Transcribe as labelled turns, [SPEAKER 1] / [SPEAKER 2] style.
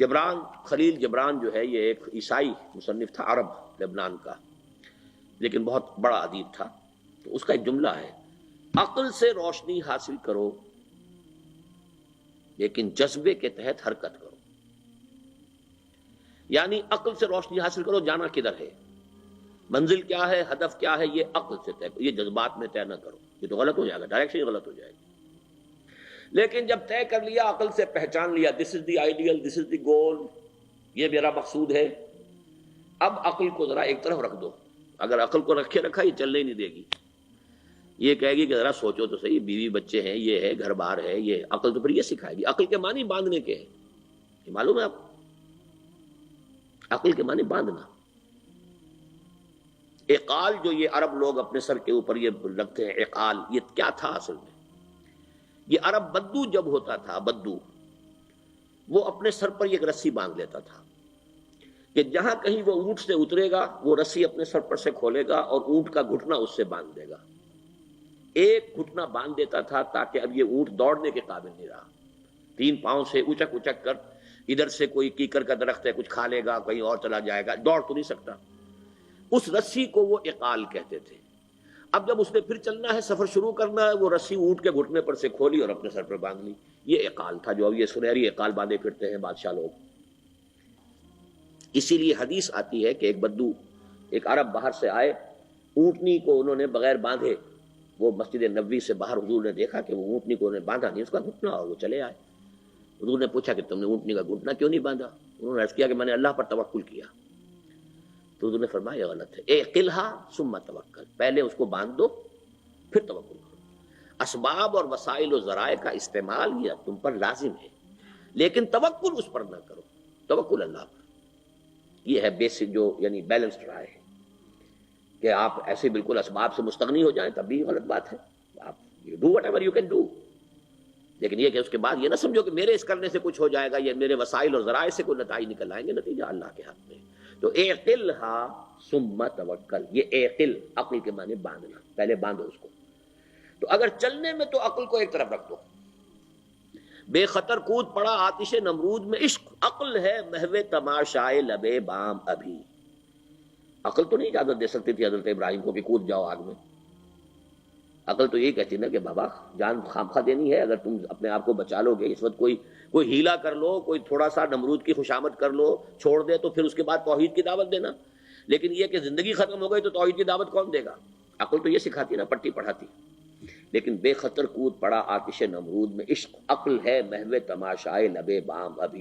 [SPEAKER 1] جبران خلیل جبران جو ہے یہ ایک عیسائی مصنف تھا عرب لبنان کا، لیکن بہت بڑا ادیب تھا. تو اس کا ایک جملہ ہے، عقل سے روشنی حاصل کرو لیکن جذبے کے تحت حرکت کرو. یعنی عقل سے روشنی حاصل کرو، جانا کدھر ہے، منزل کیا ہے، ہدف کیا ہے، یہ عقل سے طے کرو، یہ جذبات میں طے نہ کرو، یہ تو غلط ہو جائے گا، ڈائریکشن غلط ہو جائے گی. لیکن جب طے کر لیا، عقل سے پہچان لیا، دس از دی آئیڈیل، دس از دی گول، یہ میرا مقصود ہے، اب عقل کو ذرا ایک طرف رکھ دو. اگر عقل کو رکھے رکھا یہ چلنے ہی نہیں دے گی، یہ کہے گی کہ ذرا سوچو تو صحیح، بیوی بچے ہیں، یہ ہے، گھر بار ہے، یہ عقل تو پھر یہ سکھائے گی. عقل کے معنی باندھنے کے ہیں، یہ معلوم ہے آپ کو، عقل کے معنی باندھنا. اقال جو یہ عرب لوگ اپنے سر کے اوپر یہ رکھتے ہیں، اقال یہ کیا تھا اصل میں؟ یہ عرب بدو جب ہوتا تھا، بدو وہ اپنے سر پر ایک رسی باندھ لیتا تھا کہ جہاں کہیں وہ اونٹ سے اترے گا وہ رسی اپنے سر پر سے کھولے گا اور اونٹ کا گھٹنا اس سے باندھ دے گا. ایک گھٹنا باندھ دیتا تھا تاکہ اب یہ اونٹ دوڑنے کے قابل نہیں رہا، 3 پاؤں سے اچک اچک کر، ادھر سے کوئی کیکر کا درخت ہے کچھ کھا لے گا، کہیں اور چلا جائے گا، دوڑ تو نہیں سکتا. اس رسی کو وہ اقال کہتے تھے. اب جب اس نے پھر چلنا ہے، سفر شروع کرنا ہے، وہ رسی اونٹ کے گھٹنے پر سے کھولی اور اپنے سر پر باندھ لی. یہ اقال تھا جو اب یہ سنہری اقال باندھے پھرتے ہیں بادشاہ لوگ. اسی لیے حدیث آتی ہے کہ ایک بدو، ایک عرب باہر سے آئے، اونٹنی کو انہوں نے بغیر باندھے، وہ مسجد نبوی سے باہر حضور نے دیکھا کہ وہ اونٹنی کو انہوں نے باندھا نہیں، اس کا گھٹنا، اور وہ چلے آئے. حضور نے پوچھا کہ تم نے اونٹنی کا گھٹنا کیوں نہیں باندھا؟ انہوں نے عرض کیا کہ میں نے اللہ پر توکل کیا. تو حضور نے فرمایا یہ غلط ہے، اعقلھا ثم توکل، پہلے اس کو باندھ دو پھر توکل کرو. اسباب اور وسائل و ذرائع کا استعمال یہ تم پر لازم ہے، لیکن توکل اس پر نہ کرو، توکل اللہ پر. یہ ہے بیسک جو یعنی بیلنسڈ رائے ہے کہ آپ ایسے بالکل اسباب سے مستغنی ہو جائیں تب بھی غلط بات ہے. آپ do what ever you can do, لیکن یہ کہ اس کے بعد یہ نہ سمجھو کہ میرے اس کرنے سے کچھ ہو جائے گا، یہ میرے وسائل اور ذرائع سے کوئی نتائج نکل آئیں گے، نتیجہ اللہ کے حق میں. تو اعقلھا ثم توکل، یہ اعقل عقل کے معنی باندھنا، پہلے باندھو اس کو. تو اگر چلنے میں تو عقل کو ایک طرف رکھ دو. بے خطر کود پڑا آتش نمرود میں عشق، عقل ہے محو تماشائے لبے بام ابھی. عقل تو نہیں اجازت دے سکتی تھی حضرت ابراہیم کو کہ کود جاؤ آگ میں. عقل تو یہ کہتی نا کہ بابا جان خامخواہ دینی ہے، اگر تم اپنے آپ کو بچا لو گے، اس وقت کوئی ہیلا کر لو، کوئی تھوڑا سا نمرود کی خوشامد کر لو، چھوڑ دے تو پھر اس کے بعد توحید کی دعوت دینا. لیکن یہ کہ زندگی ختم ہو گئی تو توحید کی دعوت کون دے گا؟ عقل تو یہ سکھاتی نا، پٹی پڑھاتی. لیکن بے خطر کود پڑا آتش نمرود میں عشق، عقل ہے محو تماشائے لبے بام ابھی.